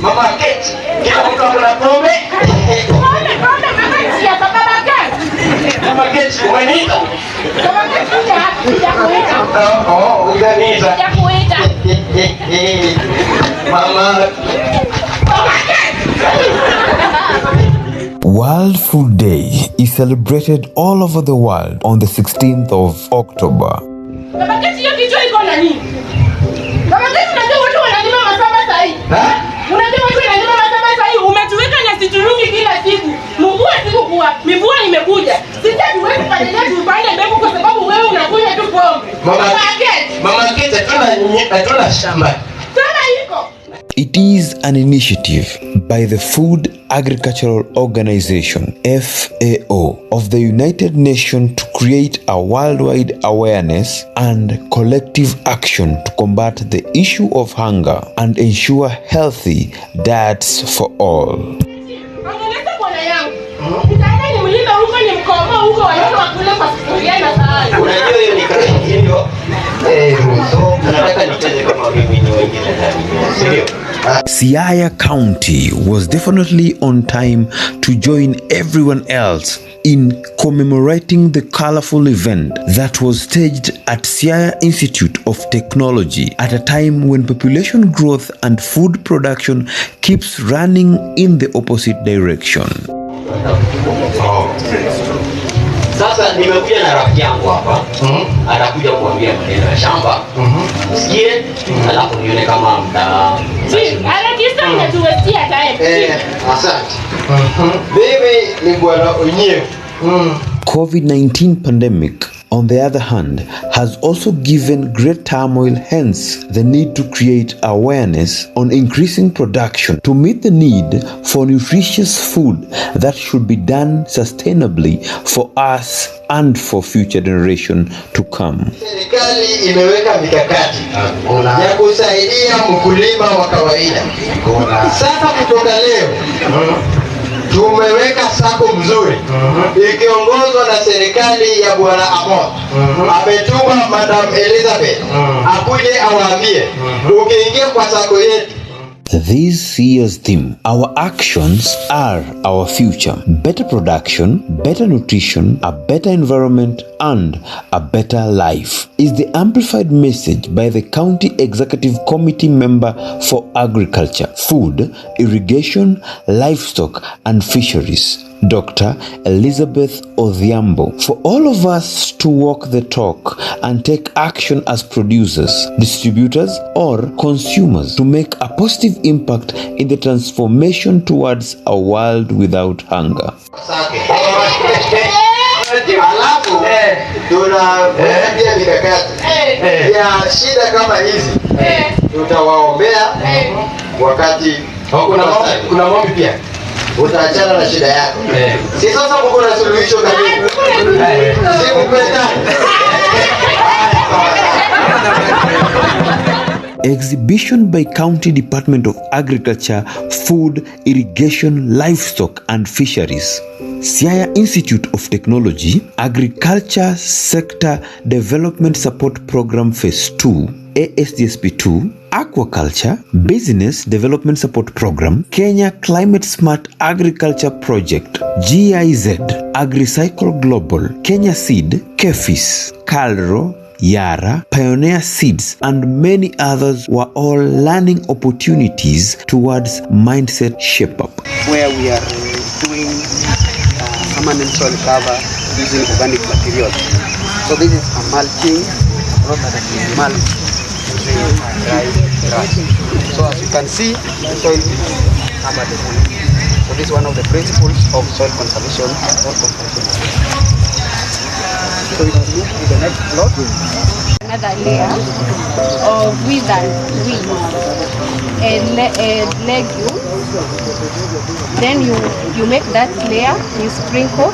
Mama Kate, kila mtu akona pombe. Mama Kate, umeniita? Mama Kate, sijakuita. Unaniita. Sijakuita. Mama. World Food Day is celebrated all over the world on the 16th of October. Mama Kate, hiyo kichwa iko na nini? Mama Kate, unajua watu wanalima masamba sahi. Unajua watu wanalima masamba sahi, umetuweka na siturungi kila siku. Mvua siku kuwa, mvua imekuja. Sisi hatuwezi palilia tupande mbegu kwa sababu wewe unakunywa tu pombe. Mama Kate, hatuna shamba. Sana iko. It is an initiative by the Food Agricultural Organization (FAO) of the United Nations to create a worldwide awareness and collective action to combat the issue of hunger and ensure healthy diets for all. Siaya County was definitely on time to join everyone else in commemorating the colorful event that was staged at Siaya Institute of Technology at a time when population growth and food production keeps running in the opposite direction. Sasa nimekuja na rafiki yangu hapa. Atakuja kuambia maneno ya shamba. Usikie, alafu nione kama Anatista inatuwestia time. Asante. Mimi ni bwana Onyevu. COVID-19 pandemic, on the other hand, has also given great turmoil, hence the need to create awareness on increasing production to meet the need for nutritious food that should be done sustainably for us and for future generation to come. Serikali imeweka mikakati ya kusaidia mkulima wa kawaida. Sasa kutoka leo tumeweka sako mzuri ikiongozwa na serikali ya Bwana Amos. Ametuma Madam Elizabeth akuje awaambie ukiingia kwa sako yetu. This year's theme, our actions are our future. Better production, better nutrition, a better environment, and a better life is the amplified message by the County Executive Committee member for Agriculture, Food, Irrigation, Livestock, and Fisheries, Dr. Elizabeth Odhiambo, for all of us to walk the talk and take action as producers, distributors, or consumers to make a positive impact in the transformation towards a world without hunger. Alafu tunawaambia mikakati ya shida kama hizi, tutawaombea wakati kuna maombi pia. Utaachana na shida yako. Si sasa mko na suluhisho kamili. Si mpenda. Exhibition by County Department of Agriculture, Food, Irrigation, Livestock and Fisheries. Siaya Institute of Technology, Agriculture Sector Development Support Program Phase 2, ASDSP 2, Aquaculture, Business Development Support Program, Kenya Climate Smart Agriculture Project, GIZ, AgriCycle Global, Kenya Seed, KEFIS, Calro, Yara, Pioneer Seeds, and many others were all learning opportunities towards mindset shape-up. Where we are doing permanent soil cover using organic materials. So this is a mulching, mulch, dry grass. So as you can see, the soil is covered. So this is one of the principles of soil conservation. So we can move to the next plot. Another layer of withered weeds and legumes. Then you make that layer, you sprinkle.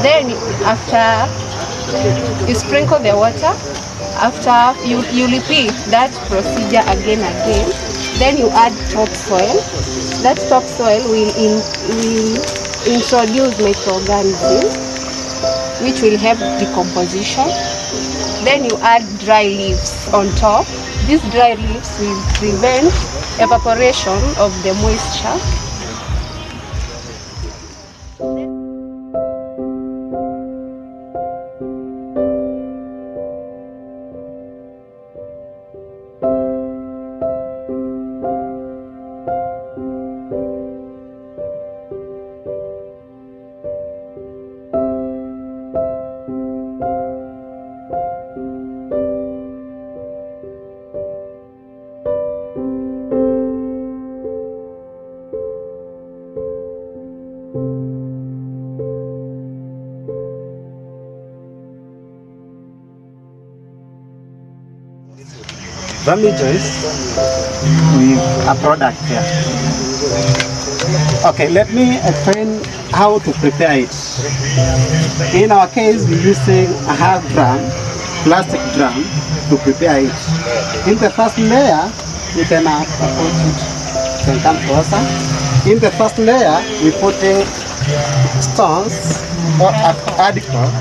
Then after you sprinkle the water, after you repeat that procedure again. Then you add topsoil. That topsoil will introduce microorganisms which will help decomposition. Then you add dry leaves on top. These dry leaves will prevent evaporation of the moisture. Damages with a product here. Okay, let me explain how to prepare it. In our case, we're using a half drum, plastic drum, to prepare it. In the first layer, you can approach it. You can come closer. In the first layer, we put in stones or article.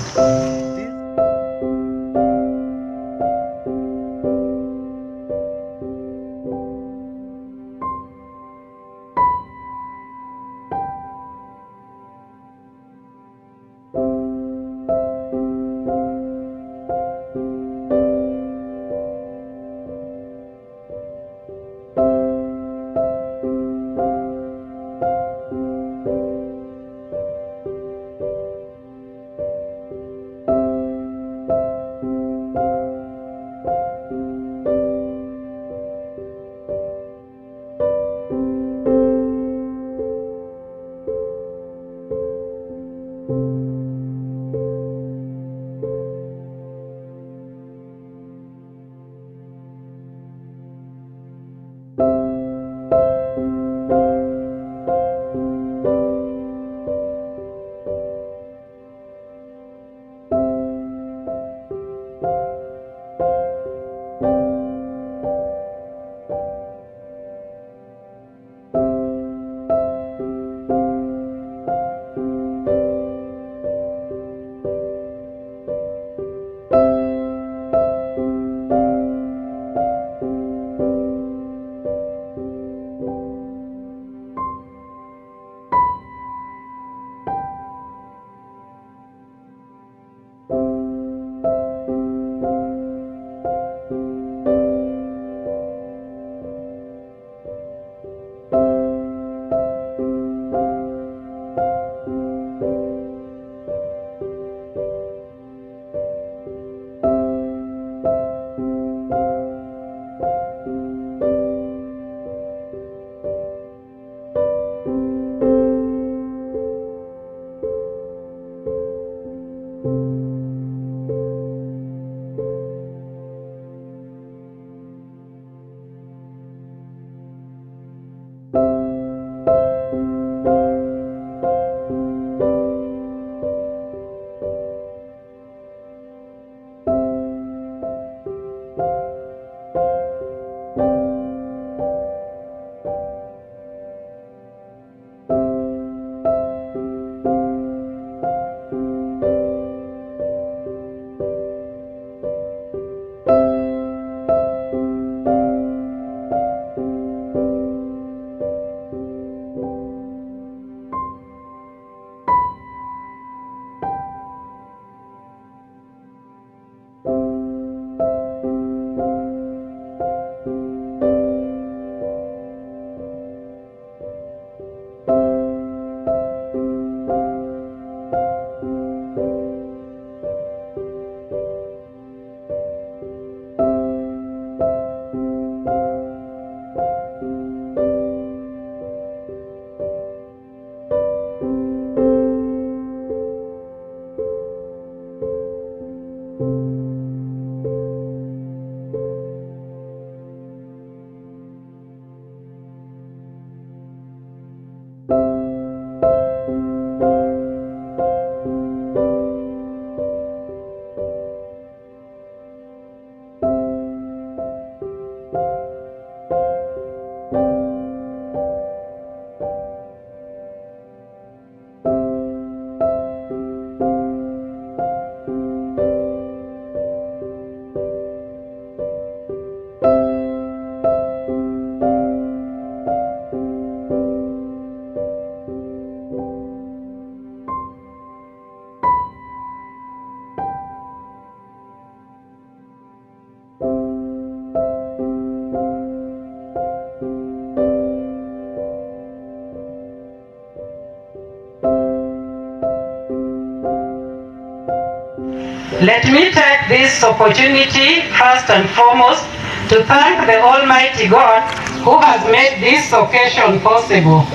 Let me take this opportunity first and foremost to thank the Almighty God who has made this occasion possible.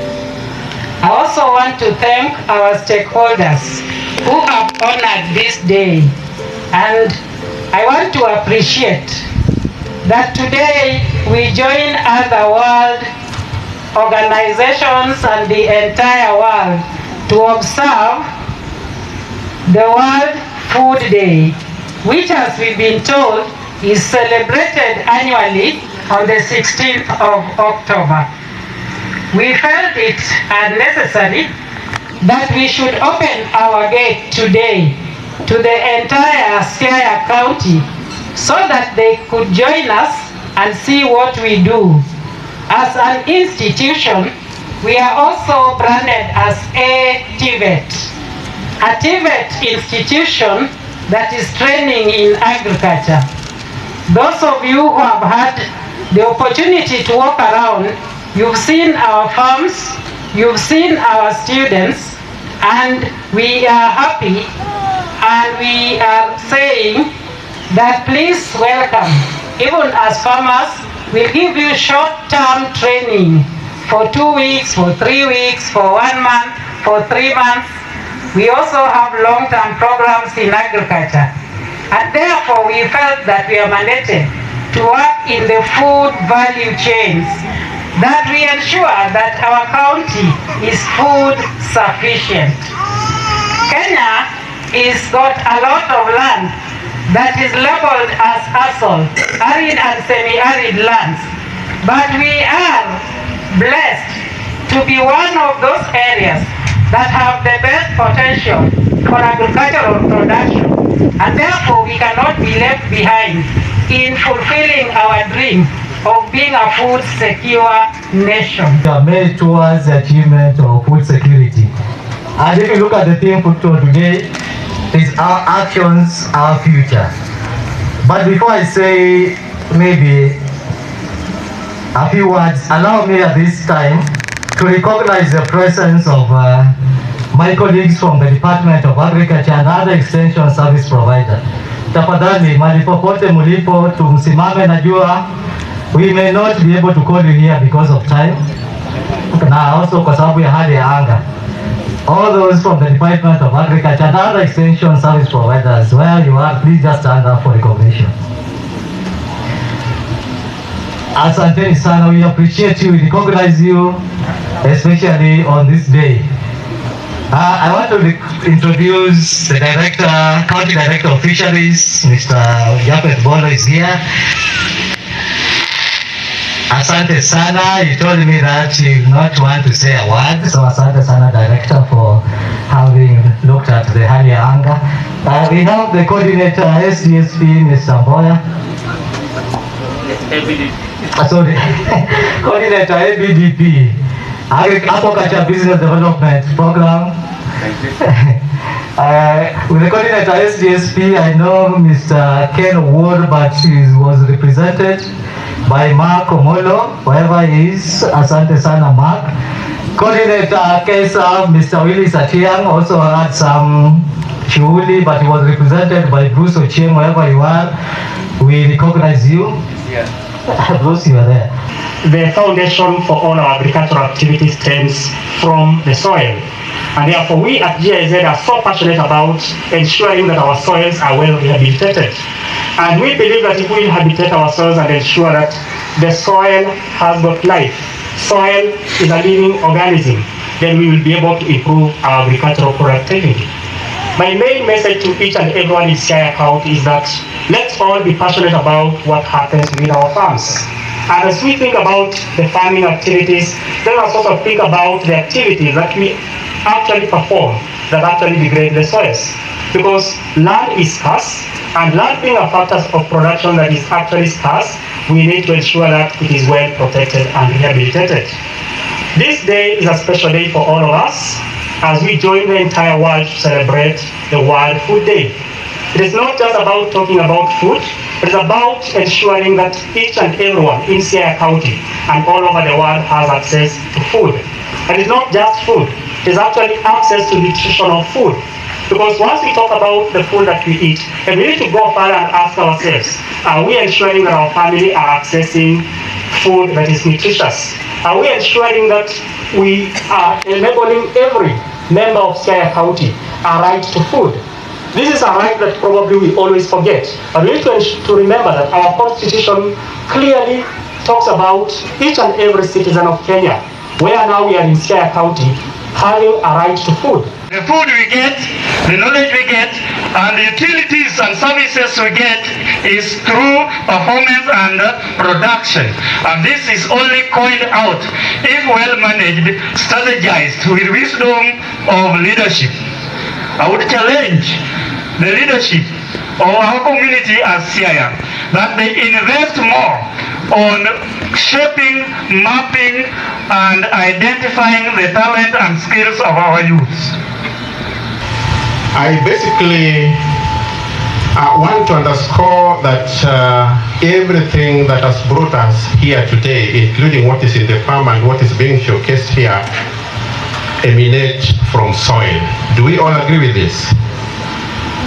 I also want to thank our stakeholders who have honored this day, and I want to appreciate that today we join other world organizations and the entire world to observe the World Food Day, which, as we've been told, is celebrated annually on the 16th of October. We felt it necessary that we should open our gate today to the entire Siaya County so that they could join us and see what we do. As an institution, we are also branded as a TVET institution that is training in agriculture. Those of you who have had the opportunity to walk around, you've seen our farms, you've seen our students, and we are happy and we are saying that please welcome. Even as farmers, we'll give you short-term training for 2 weeks, for 3 weeks, for 1 month, for 3 months. We also have long-term programs in agriculture. And therefore, we felt that we are mandated to work in the food value chains, that we ensure that our county is food sufficient. Kenya is got a lot of land that is labeled as ASOL, arid and semi-arid lands. But we are blessed to be one of those areas that have the best potential for agricultural production. And therefore, we cannot be left behind in fulfilling our dream of being a food secure nation. We are made towards the achievement of food security. And if you look at the theme for today, is our actions, our future. But before I say maybe a few words, allow me at this time to recognize the presence of my colleagues from the Department of Agriculture and other extension service provider. Tafadhali, mahali popote mulipo, tumsimame. Najua we may not be able to call you here because of time, na also kwa sababu ya hali ya anga. All those from the Department of Agriculture and other extension service providers, where you are, please just stand up for recognition. Asanteni sana, we appreciate you, we recognize you, especially on this day. I want to introduce the Director, County Director of Fisheries, Mr. Japet Bolo is here. Asante sana, you told me that you not want to say a word. So asante sana, Director, for having looked at the hali ya anga. We have the coordinator, SDSP, Mr. Mboya. Sorry, coordinator, ABDP, Agriculture Business Development Program. With the coordinator, SDSP, I know Mr. Ken Ward, but he was represented by Mark Omolo, wherever he is. Asante sana, Mark. Coordinator KESA, Mr. Willie Satiang, also had some shughuli, but he was represented by Bruce Ochieng, wherever you are. We recognize you. Yeah. Bruce, you are there. The foundation for all our agricultural activities stems from the soil. And therefore, we at GIZ are so passionate about ensuring that our soils are well rehabilitated. And we believe that if we rehabilitate our soils and ensure that the soil has got life, soil is a living organism, then we will be able to improve our agricultural productivity. My main message to each and everyone in Siaya County is that let's all be passionate about what happens within our farms. And as we think about the farming activities, let us also think about the activities that we actually perform that actually degrade the soils. Because land is scarce, and land being a factor of production that is actually scarce, we need to ensure that it is well protected and rehabilitated. This day is a special day for all of us as we join the entire world to celebrate the World Food Day. It is not just about talking about food, it is about ensuring that each and everyone in Siaya County and all over the world has access to food. And it's not just food, it is actually access to nutritional food. Because once we talk about the food that we eat, and we need to go further and ask ourselves, are we ensuring that our family are accessing food that is nutritious? Are we ensuring that we are enabling every member of Siaya County a right to food? This is a right that probably we always forget. But we need to remember that our constitution clearly talks about each and every citizen of Kenya, where now we are in Siaya County, having a right to food. The food we get, the knowledge we get, and the utilities and services we get is through performance and production. And this is only coined out if well managed, strategized with wisdom of leadership. I would challenge the leadership of our community as Siaya that they invest more on shaping, mapping, and identifying the talent and skills of our youth. I basically want to underscore that everything that has brought us here today, including what is in the farm and what is being showcased here, emanates from soil. Do we all agree with this?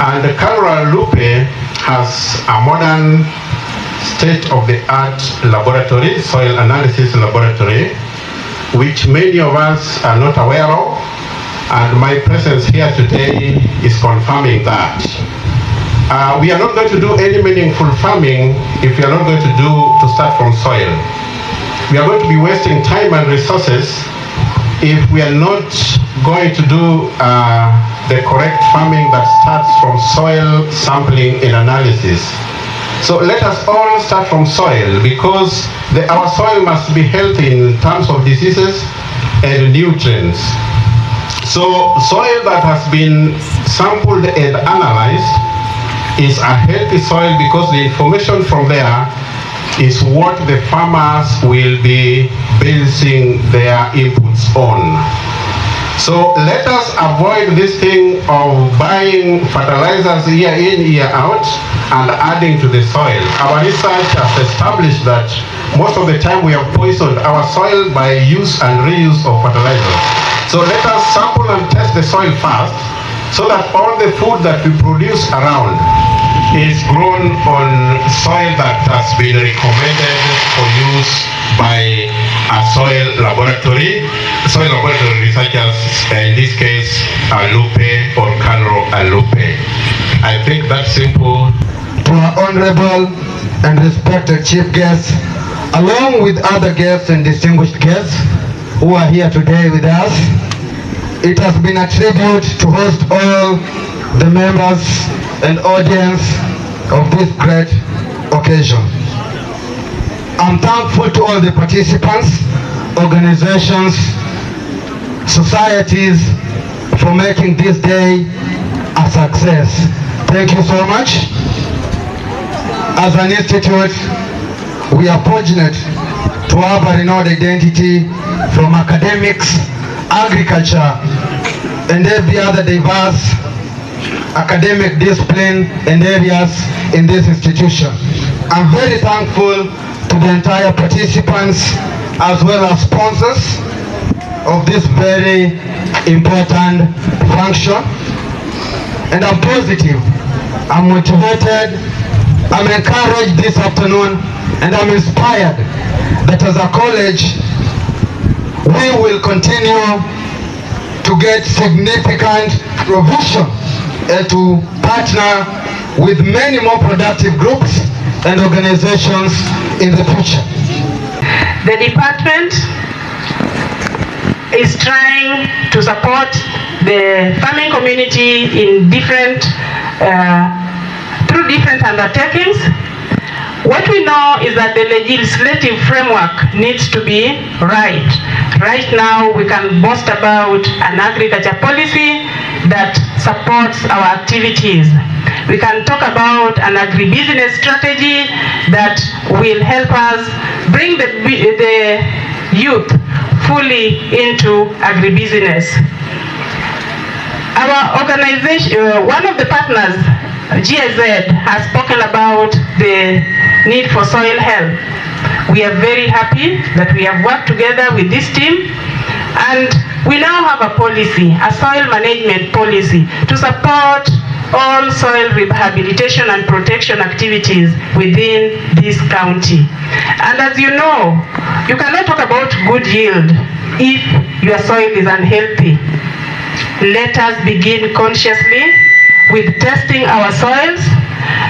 And the Kalura Lupe has a modern state-of-the-art laboratory, soil analysis laboratory, which many of us are not aware of. And my presence here today is confirming that. We are not going to do any meaningful farming if we are not going to start from soil. We are going to be wasting time and resources if we are not going to do the correct farming that starts from soil sampling and analysis. So let us all start from soil, because our soil must be healthy in terms of diseases and nutrients. So soil that has been sampled and analyzed is a healthy soil, because the information from there is what the farmers will be basing their inputs on. So let us avoid this thing of buying fertilizers year in, year out and adding to the soil. Our research has established that most of the time we have poisoned our soil by use and reuse of fertilizers. So let us sample and test the soil first, so that all the food that we produce around is grown on soil that has been recommended for use by a soil laboratory researchers, in this case, Lupe or Kalura Lupe. I think that's simple. To our honorable and respected chief guests, along with other guests and distinguished guests who are here today with us, it has been a tribute to host all the members and audience of this great occasion. I'm thankful to all the participants, organizations, societies for making this day a success. Thank you so much. As an institute, we are fortunate to have a renowned identity from academics, agriculture, and every other diverse academic discipline and areas in this institution. I'm very thankful to the entire participants as well as sponsors of this very important function. And I'm positive, I'm motivated, I'm encouraged this afternoon, and I'm inspired that as a college, we will continue to get significant provision and to partner with many more productive groups and organizations in the future. The department is trying to support the farming community in through different undertakings. What we know is that the legislative framework needs to be right. Right now, we can boast about an agriculture policy that supports our activities. We can talk about an agribusiness strategy that will help us bring the youth fully into agribusiness. Our organization, one of the partners, GIZ, has spoken about the need for soil health. We are very happy that we have worked together with this team And we now have a policy, a soil management policy, to support all soil rehabilitation and protection activities within this county. And as you know, you cannot talk about good yield if your soil is unhealthy. Let us begin consciously with testing our soils.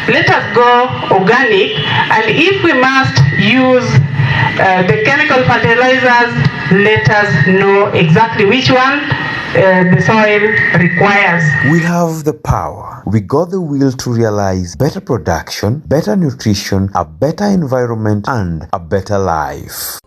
Let us go organic, and if we must use the chemical fertilizers, let us know exactly which one the soil requires. We have the power. We got the will to realize better production, better nutrition, a better environment, and a better life.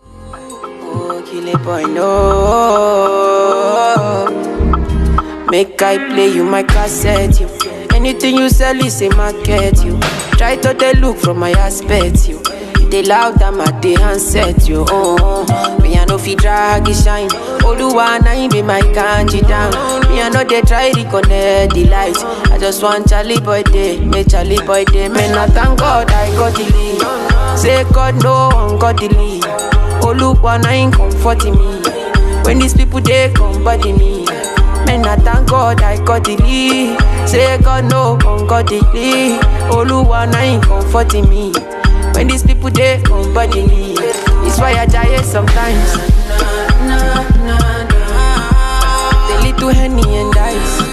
Make I play you my cassette, you. Anything you sell is a market, you. Try to they look from my aspect, you. They loud them at the handset, you. Me I know fi drag it shine. Oluwa na him be my kanji down. Me I know they try reconnect the lights. I just want Charlie boy day, me Charlie boy day. Me not thank God I got the lead. Say God no one got the lead. Oluwa na him comforting me. When these people they come body me. And I thank God I got the lead. Say God no one got the lead. Oluwa na him comforting me. When these people they come body me. It's why I die sometimes. They lead to Henny and dice.